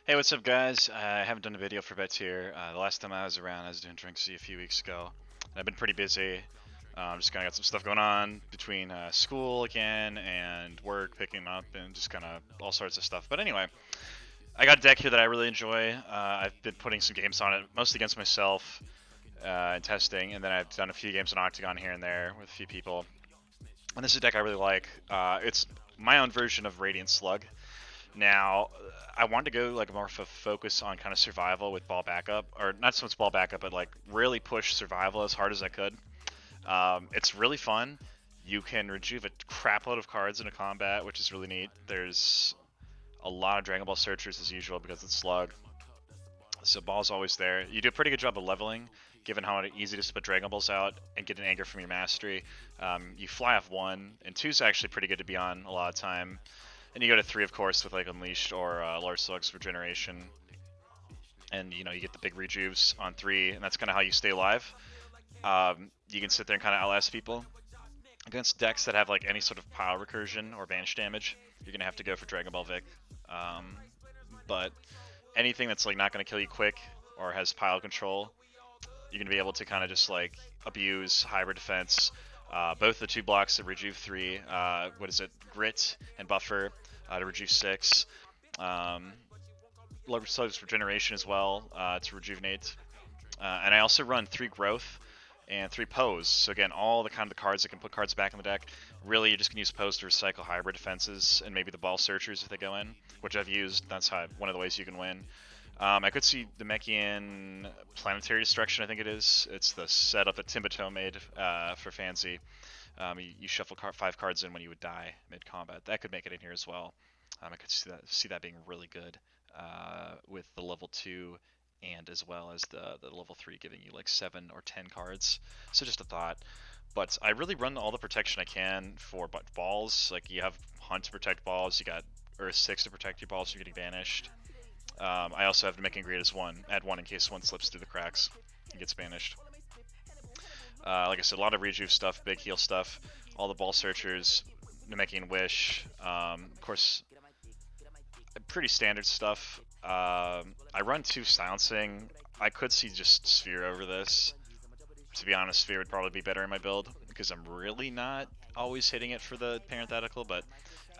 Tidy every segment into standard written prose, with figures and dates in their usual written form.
Hey, what's up, guys? I haven't done a video for a bit here. The last time I was around, I was doing Drinksy a few weeks ago. I've been pretty busy. Just kind of got some stuff going on between school again and work, picking up, and just kind of all sorts of stuff. But anyway, I got a deck here that I really enjoy. I've been putting some games on it, mostly against myself and testing, and then I've done a few games on Octagon here and there with a few people. And this is a deck I really like. It's my own version of Radiant Slug. Now, I wanted to go like more of a focus on kind of survival with ball backup, or not so much ball backup, but like really push survival as hard as I could. It's really fun. You can rejuve a crap load of cards in a combat, which is really neat. There's a lot of Dragon Ball searchers as usual because it's Slug, so ball's always there. You do a pretty good job of leveling, given how easy it is to put Dragon Balls out and get an anger from your mastery. You fly off 1, and 2 is actually pretty good to be on a lot of time. And you go to 3, of course, with like Unleashed or Large Slugs Regeneration. And you get the big rejuves on 3, and that's kind of how you stay alive. You can sit there and kind of outlast people. Against decks that have like any sort of pile recursion or vanish damage, you're gonna have to go for Dragon Ball Vic. But anything that's like not gonna kill you quick or has pile control, you're gonna be able to kind of just like abuse hybrid defense. Both the 2 blocks of Rejuve 3, what is it, Grit and Buffer to Rejuve 6. Um, Large Slugs Regeneration as well to rejuvenate. And I also run 3 Growth and 3 Pose. So again, all the kind of the cards that can put cards back in the deck. Really, you're just gonna use Pose to recycle hybrid defenses and maybe the Ball Searchers if they go in, which I've used. That's one of the ways you can win. I could see the Mechian Planetary Destruction, I think it is. It's the setup that Timbato made for Fancy. You shuffle 5 cards in when you would die mid-combat. That could make it in here as well. I could see that being really good with the level 2 and as well as the level 3 giving you like 7 or 10 cards. So just a thought. But I really run all the protection I can for balls. Like you have Hunt to protect balls, you got Earth 6 to protect your balls from getting banished. I also have Make and Greed as 1. Add 1 in case 1 slips through the cracks and gets banished. Like I said, a lot of rejuve stuff, big heal stuff, all the Ball Searchers, Namekian Wish, of course, pretty standard stuff. I run 2 Silencing. I could see just Sphere over this. To be honest, Sphere would probably be better in my build because I'm really not always hitting it for the parenthetical, but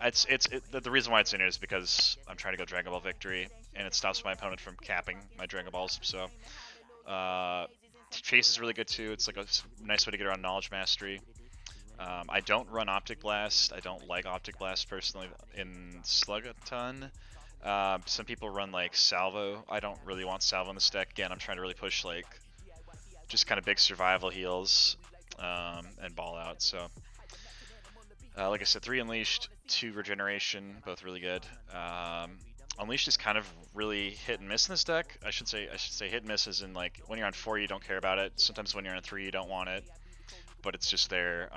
the reason why it's in here is because I'm trying to go Dragon Ball Victory, and it stops my opponent from capping my Dragon Balls. So Chase is really good too. It's like a nice way to get around Knowledge Mastery. I don't run Optic Blast. I don't like Optic Blast personally in Slug a ton. Some people run like Salvo. I don't really want Salvo in this deck. Again, I'm trying to really push like just kind of big survival heals and ball out. So, like I said, 3 Unleashed, 2 Regeneration, both really good. Unleashed is kind of really hit and miss in this deck. I should say hit and miss as in like when you're on 4 you don't care about it. Sometimes when you're on 3 you don't want it, but it's just there,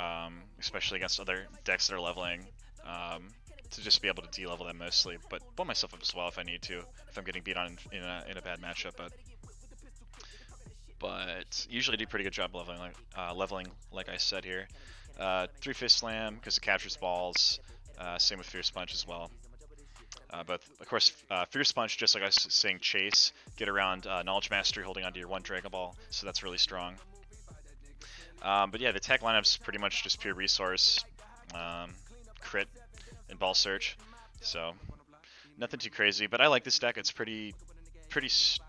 especially against other decks that are leveling. To just be able to de-level them mostly, but pull myself up as well if I need to, if I'm getting beat on in a bad matchup. But usually do a pretty good job leveling like I said here. 3 Fist Slam because it captures balls. Same with Fierce Punch as well. But of course, Fierce Punch, just like I was saying, Chase, get around Knowledge Mastery holding onto your 1 Dragon Ball, so that's really strong. But yeah, the tech lineup's pretty much just pure resource, crit, and ball search. So nothing too crazy, but I like this deck. It's pretty, it's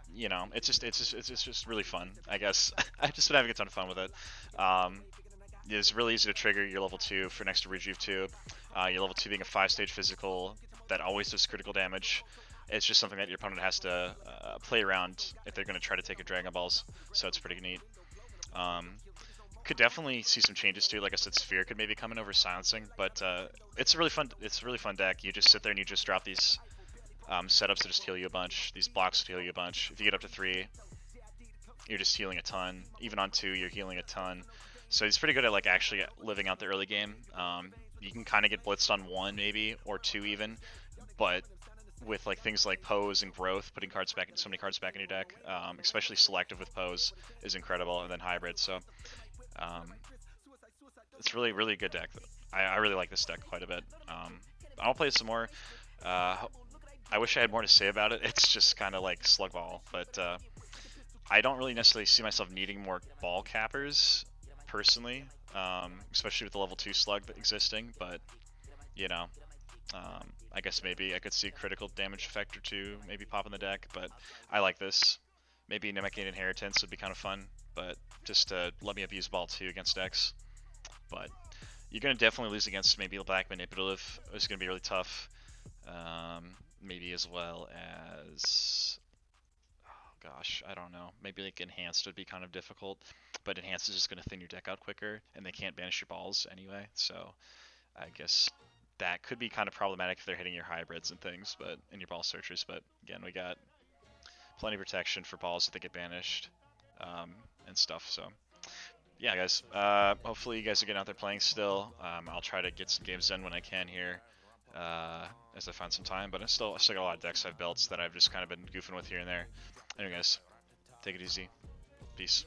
just really fun. I guess I've just been having a ton of fun with it. It's really easy to trigger your level 2 for next to Rejuve 2. Your level 2 being a 5-stage physical that always does critical damage. It's just something that your opponent has to play around if they're going to try to take your Dragon Balls, so it's pretty neat. Could definitely see some changes too. Like I said, Sphere could maybe come in over Silencing, but it's a really fun deck. You just sit there and you just drop these setups to just heal you a bunch. These blocks to heal you a bunch. If you get up to 3, you're just healing a ton. Even on 2, you're healing a ton. So he's pretty good at like actually living out the early game. You can kind of get blitzed on 1 maybe, or 2 even, but with like things like Pose and Growth, putting so many cards back in your deck, especially Selective with Pose, is incredible, and then Hybrid. So um, it's really a good deck. I really like this deck quite a bit. I'll play some more. I wish I had more to say about it. It's just kind of like slug ball, but I don't really necessarily see myself needing more ball cappers personally, especially with the level 2 slug existing. But you know, I guess maybe I could see critical damage effect or two maybe pop in the deck. But I like this. Maybe Namekian Inheritance would be kind of fun, but just to let me abuse ball 2 against decks. But you're gonna definitely lose against maybe Black Manipulative. It's gonna be really tough. Maybe as well as, oh gosh, I don't know. Maybe like Enhanced would be kind of difficult, but Enhanced is just going to thin your deck out quicker, and they can't banish your balls anyway. So I guess that could be kind of problematic if they're hitting your hybrids and things, but and your ball searchers. But again, we got plenty of protection for balls if they get banished, and stuff. So yeah, guys. Hopefully you guys are getting out there playing still. I'll try to get some games done when I can here, as I find some time. But I still got a lot of decks I've built that I've just kind of been goofing with here and there. Anyway, guys, take it easy. Peace.